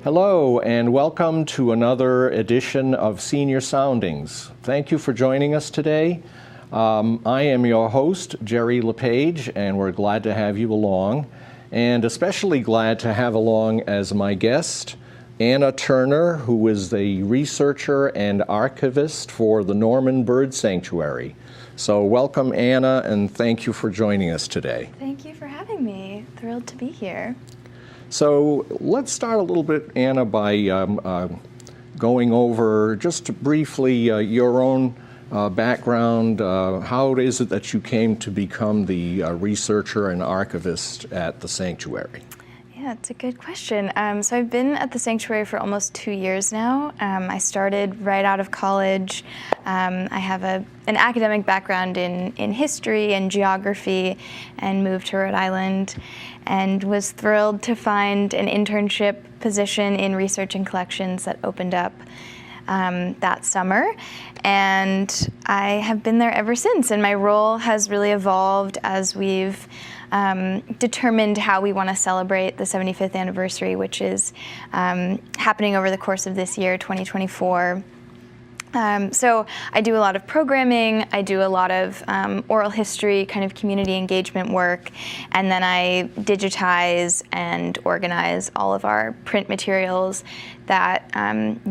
Hello, and welcome to another edition of Senior Soundings. Thank you for joining us today. I am your host, Gerry LePage, and we're glad to have you along, and especially glad to have along as my guest, Anna Turner, who is the researcher and archivist for the Norman Bird Sanctuary. So welcome, Anna, and thank you for joining us today. Thank you for having me. Thrilled to be here. So let's start a little bit, Anna, by going over just briefly your own background. How is it that you came to become the researcher and archivist at the sanctuary? Yeah, it's a good question. So I've been at the sanctuary for almost 2 years now. I started right out of college. I have an academic background in history and geography and moved to Rhode Island and was thrilled to find an internship position in research and collections that opened up that summer. And I have been there ever since. And my role has really evolved as we've determined how we want to celebrate the 75th anniversary, which is happening over the course of this year, 2024. So I do a lot of programming, I do a lot of oral history, kind of community engagement work, and then I digitize and organize all of our print materials that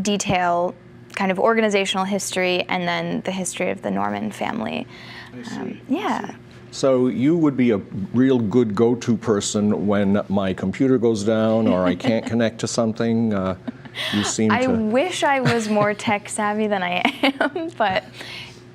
detail kind of organizational history and then the history of the Norman family. I see. Yeah. So you would be a real good go-to person when my computer goes down or I can't connect to something. You seem I to... wish I was more tech savvy than I am, but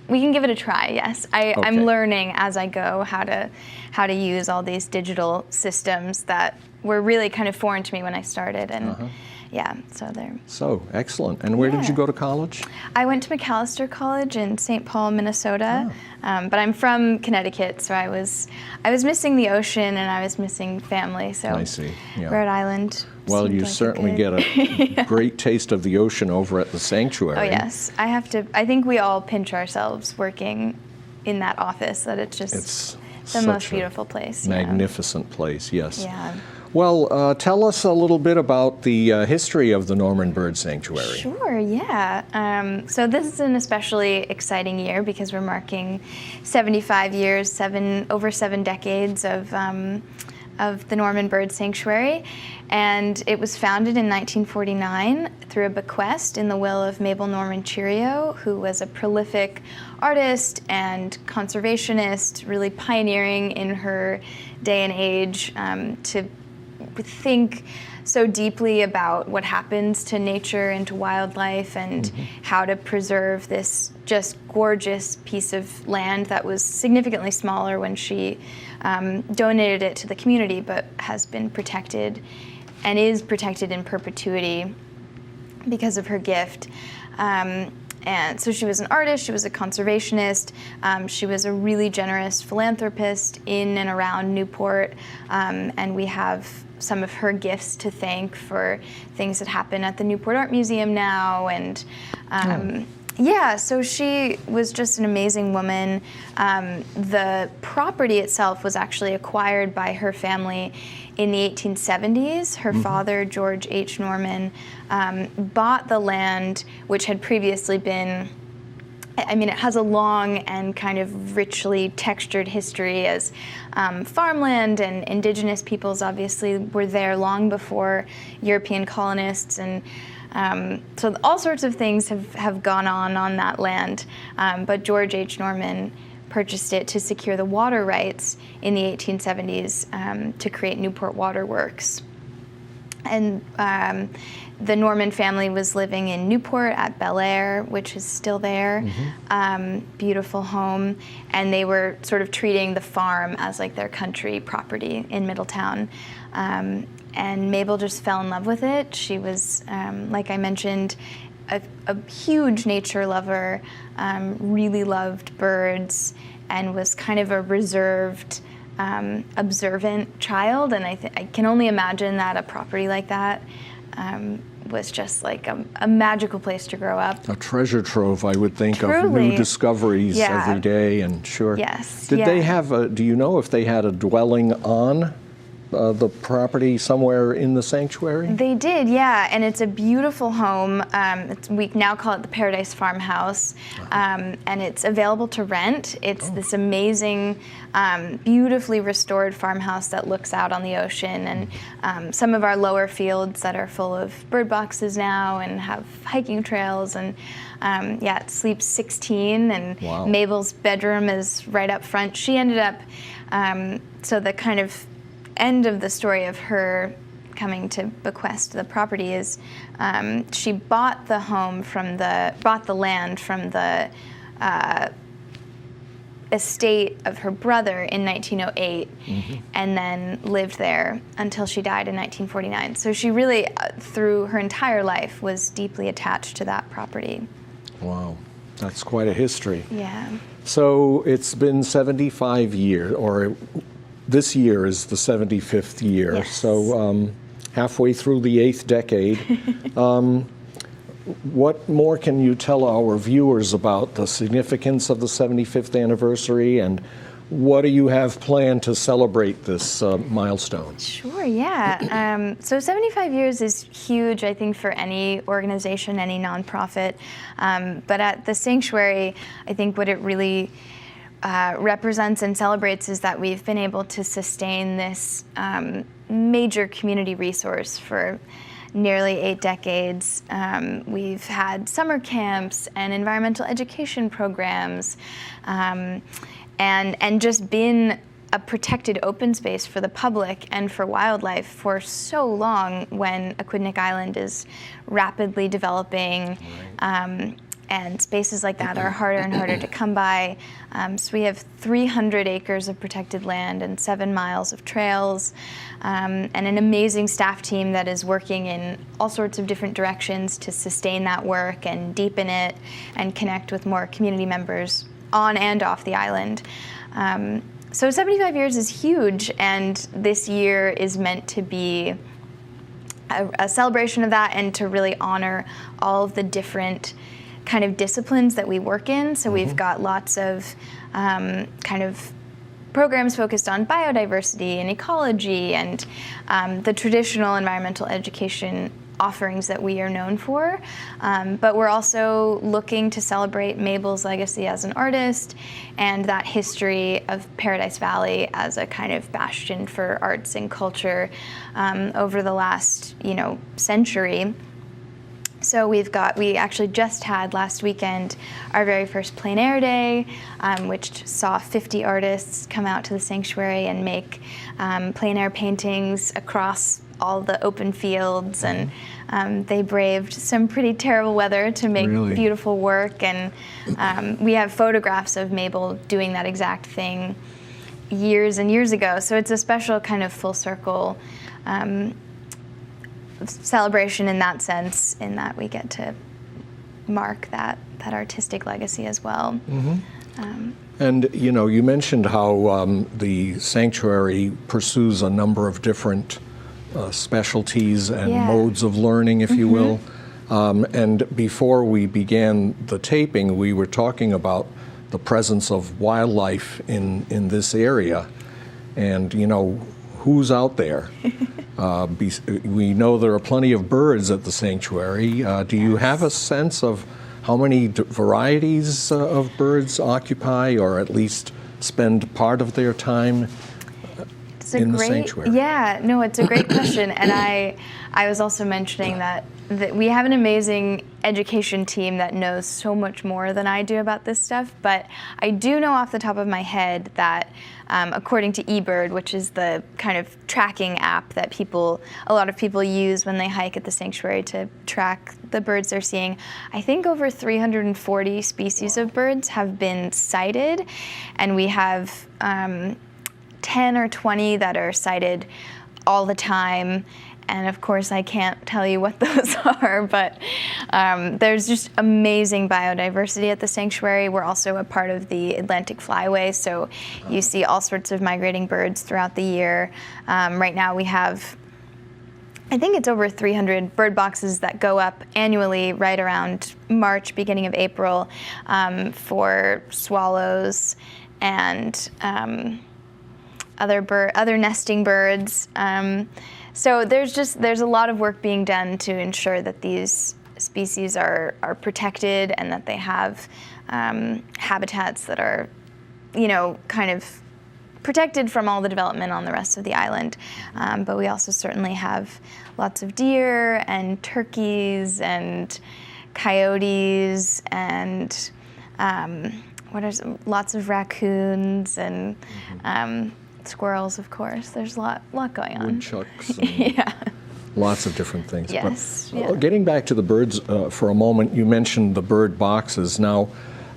we can give it a try, yes. I'm learning as I go how to use all these digital systems that were really kind of foreign to me when I started. And yeah, so there. So, excellent. And where did you go to college? I went to McAllister College in St. Paul, Minnesota, but I'm from Connecticut, so I was missing the ocean and I was missing family, so I see. Yeah. Rhode Island. Well, you certainly get a great taste of the ocean over at the sanctuary. Oh yes, I think we all pinch ourselves working in that office, that it's the most beautiful place. Magnificent place, yes. Yeah. Well, tell us a little bit about the history of the Norman Bird Sanctuary. Sure, yeah. So this is an especially exciting year because we're marking 75 years, over 7 decades of the Norman Bird Sanctuary. And it was founded in 1949 through a bequest in the will of Mabel Norman Cheerio, who was a prolific artist and conservationist, really pioneering in her day and age to think so deeply about what happens to nature and to wildlife and how to preserve this just gorgeous piece of land that was significantly smaller when she donated it to the community, but has been protected and is protected in perpetuity because of her gift. And so she was an artist, she was a conservationist, she was a really generous philanthropist in and around Newport, and we have some of her gifts to thank for things that happen at the Newport Art Museum now. And yeah, so she was just an amazing woman. The property itself was actually acquired by her family in the 1870s. Her father, George H. Norman, bought the land, which had previously been, I mean, it has a long and kind of richly textured history as farmland, and indigenous peoples obviously were there long before European colonists, and so all sorts of things have gone on that land. But George H. Norman purchased it to secure the water rights in the 1870s to create Newport Water Works. And the Norman family was living in Newport at Bel Air, which is still there, beautiful home, and they were sort of treating the farm as like their country property in Middletown. And Mabel just fell in love with it. She was, like I mentioned, a huge nature lover, really loved birds, and was kind of a reserved, observant child. And I can only imagine that a property like that was just like a magical place to grow up. A treasure trove, I would think, Truly. of new discoveries every day, and sure. Yes. Did they have do you know if they had a dwelling on the property somewhere in the sanctuary? They did, yeah, and it's a beautiful home. We now call it the Paradise Farmhouse, and it's available to rent. It's this amazing, beautifully restored farmhouse that looks out on the ocean, and some of our lower fields that are full of bird boxes now and have hiking trails, and yeah, it sleeps 16, and Wow. Mabel's bedroom is right up front. She ended up, so the kind of end of the story of her coming to bequest the property is she bought the land from the estate of her brother in 1908, and then lived there until she died in 1949. So she really, through her entire life, was deeply attached to that property. Wow, that's quite a history. Yeah. So it's been 75 years, or this year is the 75th year. Yes. So halfway through the 8th decade. What more can you tell our viewers about the significance of the 75th anniversary, and what do you have planned to celebrate this milestone? Sure, yeah. So 75 years is huge, I think, for any organization, any nonprofit. But at the Sanctuary, I think what it really represents and celebrates is that we've been able to sustain this major community resource for nearly 8 decades. We've had summer camps and environmental education programs, and just been a protected open space for the public and for wildlife for so long, when Aquidneck Island is rapidly developing. And spaces like that are harder and harder to come by. So we have 300 acres of protected land and 7 miles of trails, and an amazing staff team that is working in all sorts of different directions to sustain that work and deepen it and connect with more community members on and off the island. So 75 years is huge, and this year is meant to be a celebration of that, and to really honor all of the different kind of disciplines that we work in. So we've got lots of kind of programs focused on biodiversity and ecology, and the traditional environmental education offerings that we are known for. But we're also looking to celebrate Mabel's legacy as an artist, and that history of Paradise Valley as a kind of bastion for arts and culture over the last, century. So we actually just had last weekend our very first plein air day, which saw 50 artists come out to the sanctuary and make plein air paintings across all the open fields, and they braved some pretty terrible weather to make beautiful work. And we have photographs of Mabel doing that exact thing years and years ago. So it's a special kind of full circle celebration in that sense, in that we get to mark that artistic legacy as well. And you mentioned how the sanctuary pursues a number of different specialties and modes of learning, if you will. And before we began the taping, we were talking about the presence of wildlife in this area, and who's out there. We know there are plenty of birds at the sanctuary. Do you have a sense of how many varieties of birds occupy, or at least spend part of their time in the sanctuary? Yeah, no, it's a great question. And I was also mentioning that we have an amazing education team that knows so much more than I do about this stuff, but I do know off the top of my head that according to eBird, which is the kind of tracking app that a lot of people use when they hike at the sanctuary to track the birds they're seeing, I think over 340 species of birds have been sighted, and we have 10 or 20 that are sighted all the time. And of course, I can't tell you what those are, but there's just amazing biodiversity at the sanctuary. We're also a part of the Atlantic Flyway, so you see all sorts of migrating birds throughout the year. Right now we have, I think it's over 300 bird boxes that go up annually right around March, beginning of April, for swallows and other nesting birds. So there's a lot of work being done to ensure that these species are protected and that they have habitats that are, kind of protected from all the development on the rest of the island. But we also certainly have lots of deer and turkeys and coyotes and lots of raccoons and squirrels, of course. There's a lot going on. Woodchucks. And lots of different things. Yes. But, getting back to the birds for a moment, you mentioned the bird boxes. Now,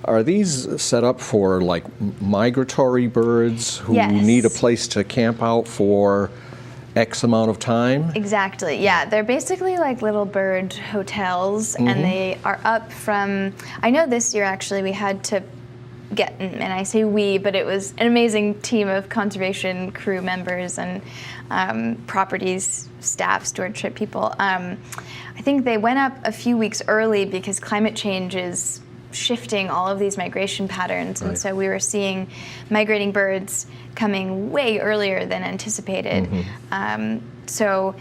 are these set up for like migratory birds who need a place to camp out for X amount of time? Exactly, yeah. They're basically like little bird hotels, and they are up from, I know this year actually we had to get, and I say we, but it was an amazing team of conservation crew members and properties staff, stewardship people. I think they went up a few weeks early because climate change is shifting all of these migration patterns, and so we were seeing migrating birds coming way earlier than anticipated. So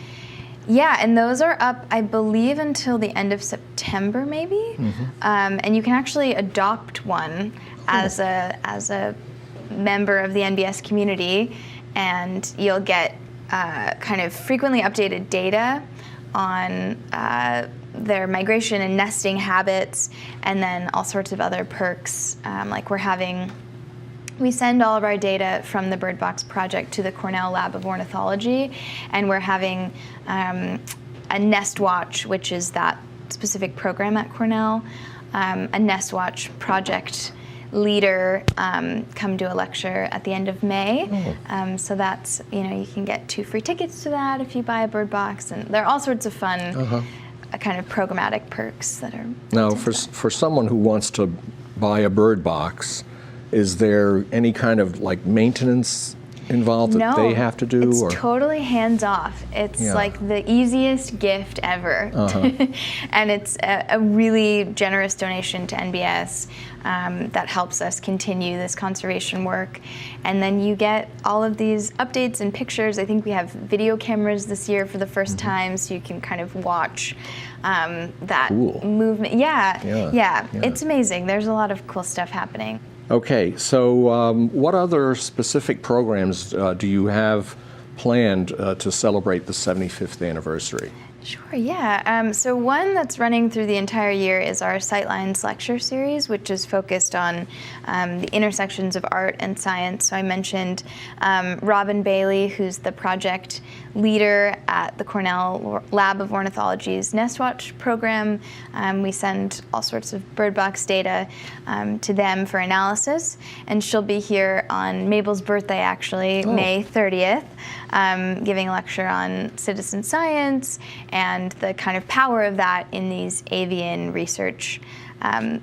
yeah, and those are up, I believe, until the end of September maybe. And you can actually adopt one as a member of the NBS community, and you'll get kind of frequently updated data on their migration and nesting habits, and then all sorts of other perks. Like we send all of our data from the Bird Box project to the Cornell Lab of Ornithology, and we're having a Nest Watch, which is that specific program at Cornell, a Nest Watch project leader come to a lecture at the end of May. So that's, you can get 2 free tickets to that if you buy a Bird Box, and there are all sorts of fun kind of programmatic perks that are. Now, for someone who wants to buy a Bird Box, is there any kind of like maintenance involved that they have to do? It's totally hands-off. It's like the easiest gift ever. And it's a really generous donation to NBS that helps us continue this conservation work. And then you get all of these updates and pictures. I think we have video cameras this year for the first time, so you can kind of watch that movement. Yeah, it's amazing. There's a lot of cool stuff happening. Okay, so what other specific programs do you have planned to celebrate the 75th anniversary? Sure, yeah. So one that's running through the entire year is our Sightlines lecture series, which is focused on the intersections of art and science. So I mentioned Robin Bailey, who's the project leader at the Cornell Lab of Ornithology's Nest Watch program. We send all sorts of bird box data to them for analysis, and she'll be here on Mabel's birthday, actually, May 30th, giving a lecture on citizen science and the kind of power of that in these avian research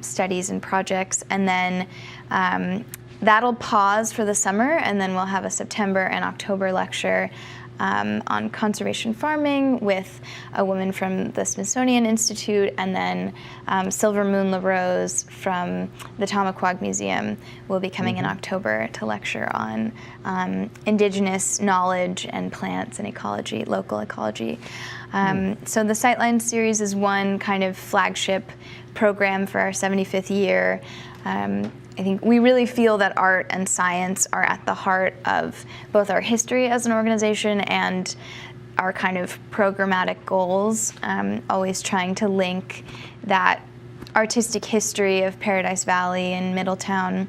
studies and projects. And then that'll pause for the summer, and then we'll have a September and October lecture on conservation farming with a woman from the Smithsonian Institute, and then Silver Moon LaRose from the Tamaquag Museum will be coming in October to lecture on indigenous knowledge and plants and ecology, local ecology. So the Sightlines series is one kind of flagship program for our 75th year. I think we really feel that art and science are at the heart of both our history as an organization and our kind of programmatic goals, always trying to link that artistic history of Paradise Valley and Middletown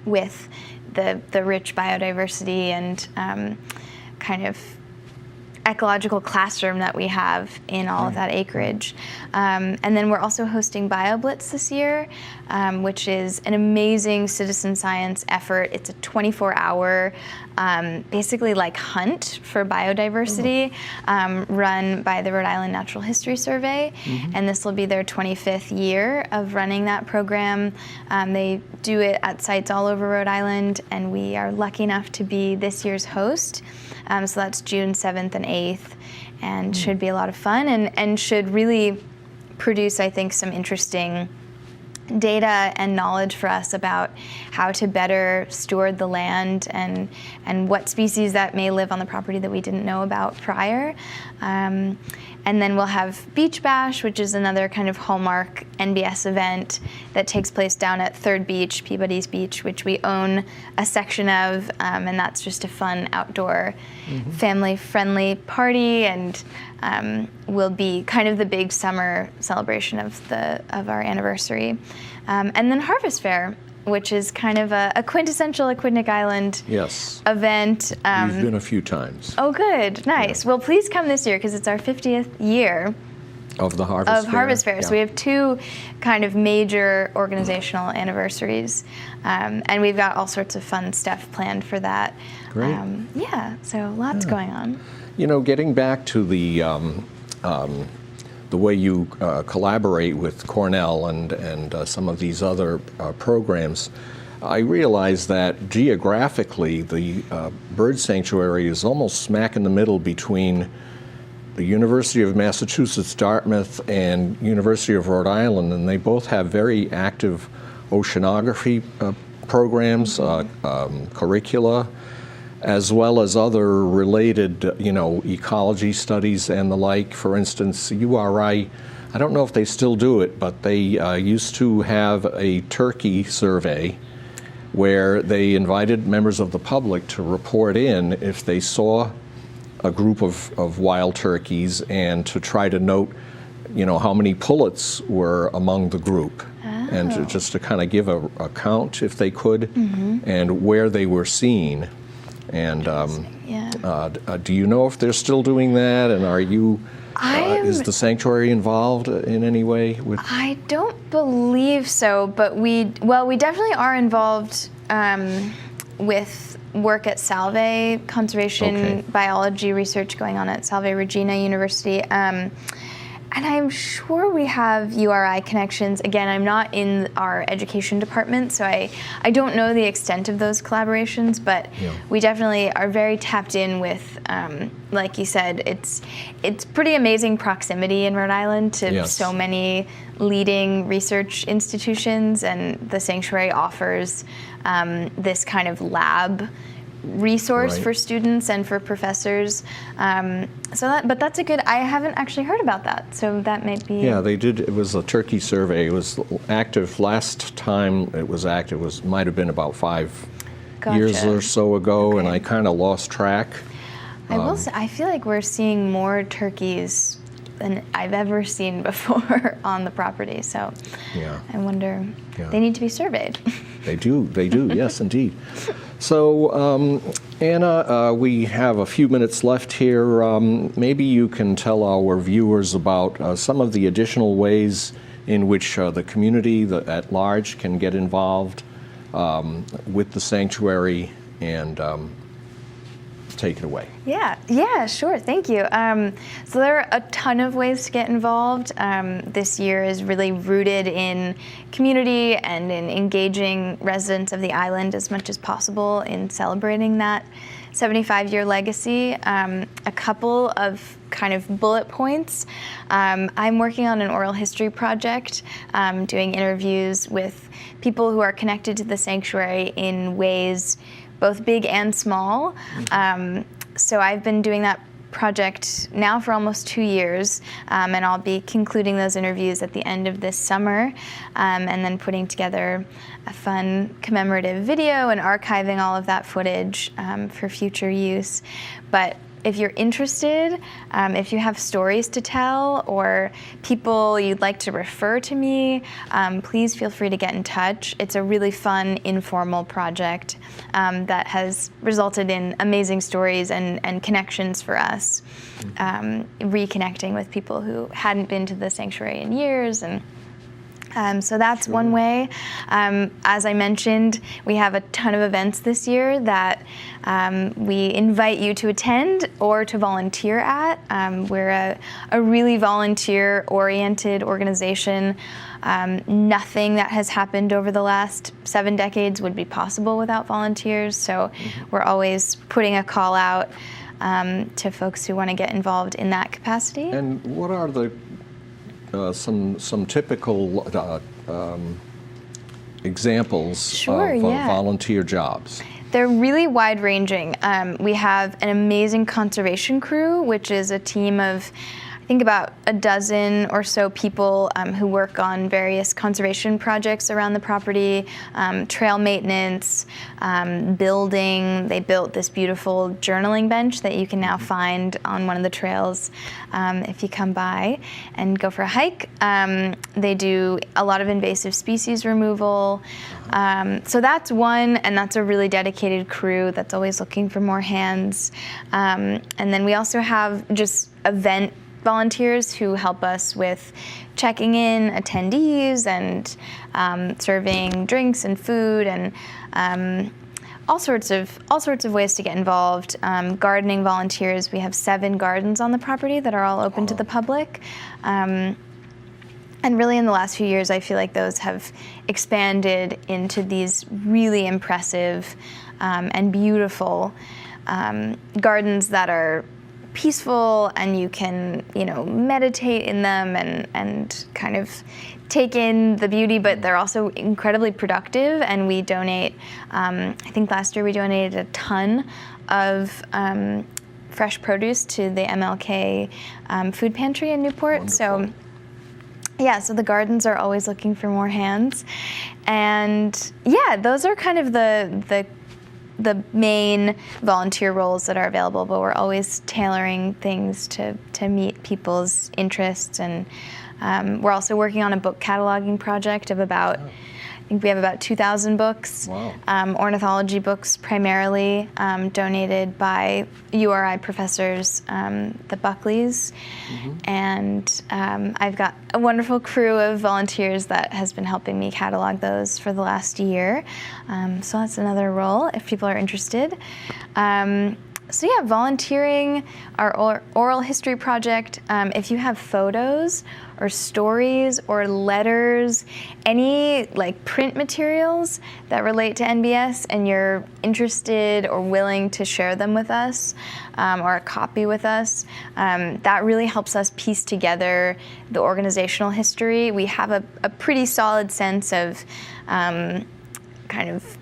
with the rich biodiversity and kind of ecological classroom that we have in all of that acreage. And then we're also hosting BioBlitz this year, which is an amazing citizen science effort. It's a 24-hour, basically like hunt for biodiversity, run by the Rhode Island Natural History Survey. And this will be their 25th year of running that program. They do it at sites all over Rhode Island, and we are lucky enough to be this year's host. So that's June 7th and 8th, and should be a lot of fun and should really produce, I think, some interesting data and knowledge for us about how to better steward the land and what species that may live on the property that we didn't know about prior. And then we'll have Beach Bash, which is another kind of hallmark NBS event that takes place down at Third Beach, Peabody's Beach, which we own a section of, and that's just a fun outdoor, family-friendly party, and will be kind of the big summer celebration of our anniversary. And then Harvest Fair, which is kind of a quintessential Aquidneck Island event. We've been a few times. Oh, good. Nice. Yeah. Well, please come this year because it's our 50th year of the Harvest Fair. Yeah. So we have two kind of major organizational anniversaries, and we've got all sorts of fun stuff planned for that. Great. So lots going on. You know, getting back to the way you collaborate with Cornell and some of these other programs, I realize that geographically the bird sanctuary is almost smack in the middle between the University of Massachusetts, Dartmouth, and University of Rhode Island, and they both have very active oceanography programs, curricula, as well as other related, ecology studies and the like. For instance, URI, I don't know if they still do it, but they used to have a turkey survey where they invited members of the public to report in if they saw a group of wild turkeys and to try to note, how many pullets were among the group. And just to kind of give a count, if they could, and where they were seen. And do you know if they're still doing that? And are you, is the sanctuary involved in any way with? I don't believe so, but we definitely are involved with work at Salve, conservation biology research going on at Salve Regina University. And I'm sure we have URI connections. Again, I'm not in our education department, so I don't know the extent of those collaborations, but we definitely are very tapped in with, like you said, it's pretty amazing proximity in Rhode Island to so many leading research institutions, and the sanctuary offers this kind of lab resource for students and for professors. But that's a good, I haven't actually heard about that, so that might be. Yeah, they did, it was a turkey survey. It was active last time it was active, might have been about 5 years or so ago, and I kind of lost track. I will say, I feel like we're seeing more turkeys than I've ever seen before on the property, so I wonder, they need to be surveyed. They do, yes, indeed. So, Anna, we have a few minutes left here. Maybe you can tell our viewers about some of the additional ways in which the community at large can get involved with the sanctuary, and take it away. Yeah, sure, thank you. So there are a ton of ways to get involved. This year is really rooted in community and in engaging residents of the island as much as possible in celebrating that 75-year legacy. A couple of kind of bullet points. I'm working on an oral history project, doing interviews with people who are connected to the sanctuary in ways both big and small. So I've been doing that project now for almost 2 years, and I'll be concluding those interviews at the end of this summer, and then putting together a fun commemorative video and archiving all of that footage for future use. But if you're interested, if you have stories to tell or people you'd like to refer to me, please feel free to get in touch. It's a really fun, informal project that has resulted in amazing stories and connections for us, reconnecting with people who hadn't been to the sanctuary in years. And so that's one way. As I mentioned, we have a ton of events this year that we invite you to attend or to volunteer at. We're a really volunteer-oriented organization. Nothing that has happened over the last 7 decades would be possible without volunteers, so we're always putting a call out to folks who want to get involved in that capacity. And what are the some typical examples Sure, of yeah. volunteer jobs? They're really wide-ranging. We have an amazing conservation crew, which is a team of, I think, about a dozen or so people who work on various conservation projects around the property, trail maintenance, building. They built this beautiful journaling bench that you can now find on one of the trails if you come by and go for a hike. They do a lot of invasive species removal. So that's one, and that's a really dedicated crew that's always looking for more hands. And then we also have just event volunteers who help us with checking in attendees and serving drinks and food and all sorts of ways to get involved. Gardening volunteers. We have 7 gardens on the property that are all open to the public. And really in the last few years, I feel like those have expanded into these really impressive and beautiful gardens that are peaceful, and you can, meditate in them and kind of take in the beauty, but they're also incredibly productive. And we donate, I think last year we donated a ton of fresh produce to the MLK food pantry in Newport. Wonderful. So the gardens are always looking for more hands. And yeah, those are kind of the main volunteer roles that are available, but we're always tailoring things to meet people's interests. And we're also working on a book cataloging project of about, I think we have about 2,000 books. Wow. Ornithology books primarily, donated by URI professors, the Buckleys. And I've got a wonderful crew of volunteers that has been helping me catalog those for the last year. So that's another role if people are interested. So yeah, volunteering, our oral history project. If you have photos or stories or letters, any print materials that relate to NBS, and you're interested or willing to share them with us, or a copy with us, that really helps us piece together the organizational history. We have a pretty solid sense of kind of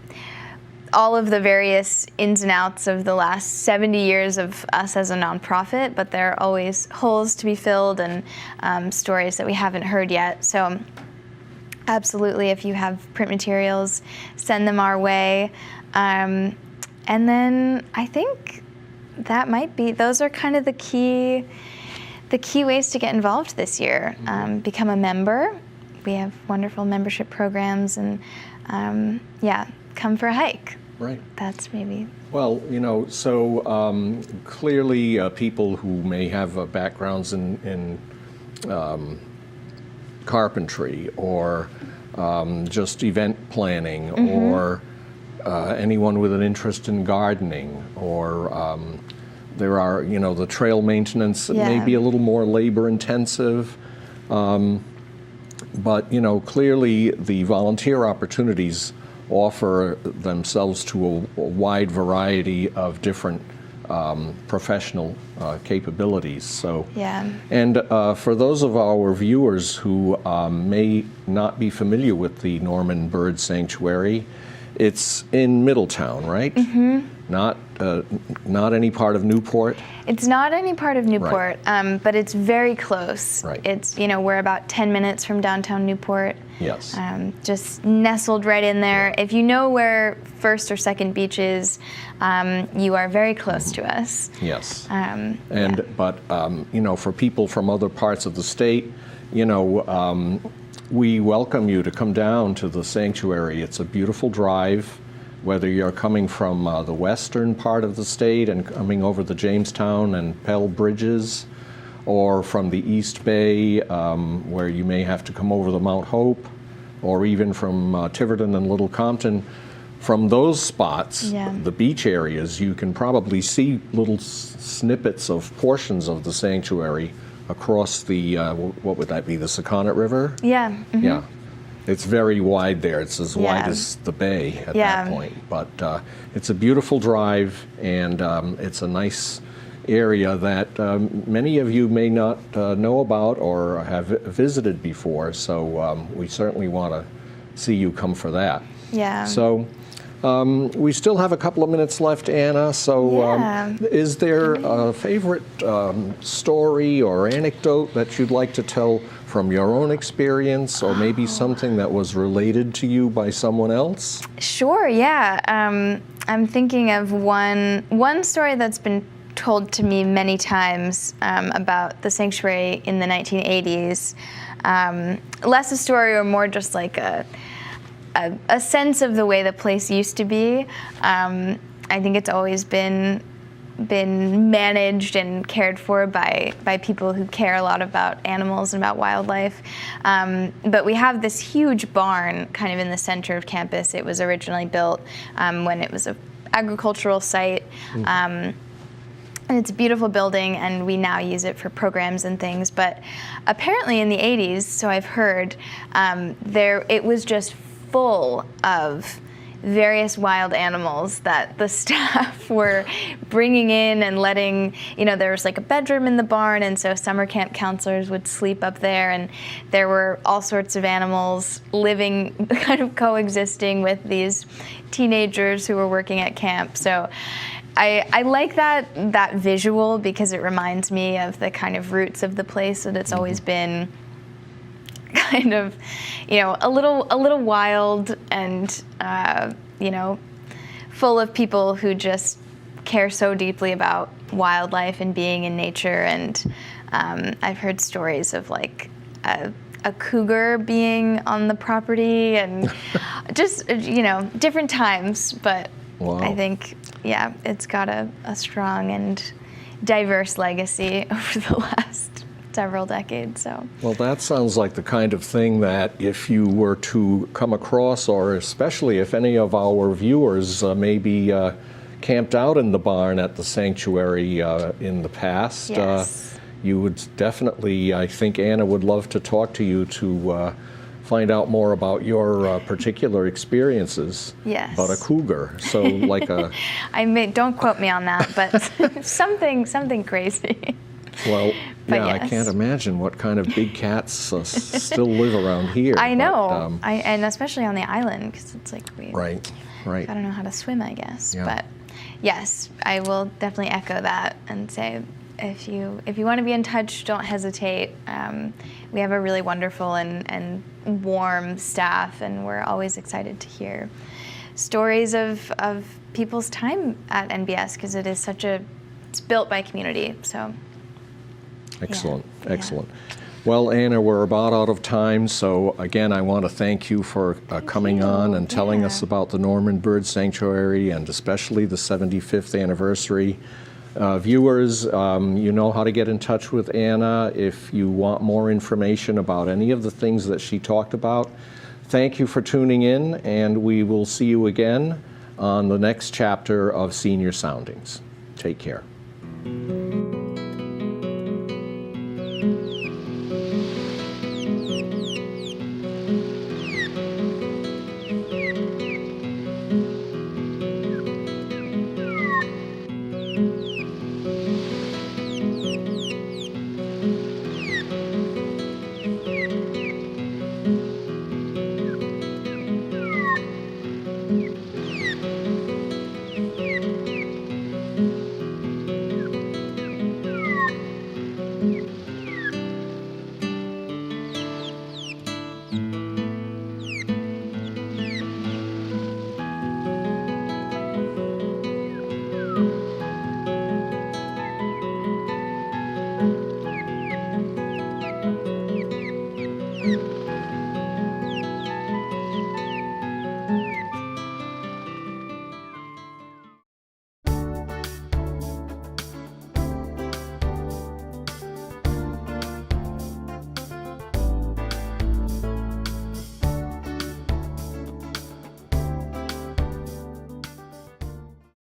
all of the various ins and outs of the last 70 years of us as a nonprofit, but there are always holes to be filled and stories that we haven't heard yet. So absolutely, if you have print materials, send them our way. And then I think those are kind of the key ways to get involved this year. Become a member. We have wonderful membership programs, and come for a hike. Right. That's maybe. Well, so clearly people who may have backgrounds in carpentry or just event planning, or anyone with an interest in gardening, or there are, the trail maintenance that may be a little more labor intensive. But, clearly the volunteer opportunities offer themselves to a wide variety of different professional capabilities. So, and for those of our viewers who may not be familiar with the Norman Bird Sanctuary, it's in Middletown, right? Not any part of Newport? It's not any part of Newport, but it's very close. Right. It's, we're about 10 minutes from downtown Newport. Yes. Just nestled right in there. If you know where First or Second Beach is, you are very close to us. Yes. But, for people from other parts of the state, we welcome you to come down to the sanctuary. It's a beautiful drive. Whether you're coming from the western part of the state and coming over the Jamestown and Pell bridges, or from the East Bay, where you may have to come over the Mount Hope, or even from Tiverton and Little Compton, from those spots, the beach areas, you can probably see little snippets of portions of the sanctuary across the, what would that be, the Sakonnet River? Yeah. Yeah. It's very wide there. It's as wide as the bay at that point. But it's a beautiful drive, and it's a nice area that many of you may not know about or have visited before. So we certainly want to see you come for that. Yeah. So we still have a couple of minutes left, Anna. So is there a favorite story or anecdote that you'd like to tell from your own experience, or maybe something that was related to you by someone else? Sure, yeah. I'm thinking of one story that's been told to me many times about the sanctuary in the 1980s. Less a story, or more just like a sense of the way the place used to be. I think it's always been managed and cared for by people who care a lot about animals and about wildlife. But we have this huge barn kind of in the center of campus. It was originally built when it was an agricultural site. And it's a beautiful building, and we now use it for programs and things. But apparently in the 80s, so I've heard, it was just full of various wild animals that the staff were bringing in and letting, there was like a bedroom in the barn, and so summer camp counselors would sleep up there, and there were all sorts of animals living, kind of coexisting with these teenagers who were working at camp. So I like that visual, because it reminds me of the kind of roots of the place, that it's always been kind of, a little wild and, full of people who just care so deeply about wildlife and being in nature. And I've heard stories of like a cougar being on the property, and just, different times. But wow. I think, it's got a strong and diverse legacy over the last several decades. So. Well, that sounds like the kind of thing that if you were to come across, or especially if any of our viewers maybe camped out in the barn at the sanctuary in the past, yes. You would definitely, I think Anna would love to talk to you to find out more about your particular experiences. Yes. About a cougar. So like a... don't quote me on that, but something crazy. Well, but yeah, yes. I can't imagine what kind of big cats still live around here. I know, and especially on the island, because it's like right. I don't know how to swim, I guess. Yeah. But yes, I will definitely echo that and say, if you want to be in touch, don't hesitate. We have a really wonderful and warm staff, and we're always excited to hear stories of people's time at NBS, because it's built by community. So. Excellent, yeah. excellent. Well, Anna, we're about out of time, so again, I want to thank you for coming on and telling us about the Norman Bird Sanctuary, and especially the 75th anniversary. Viewers, you know how to get in touch with Anna if you want more information about any of the things that she talked about. Thank you for tuning in, and we will see you again on the next chapter of Senior Soundings. Take care.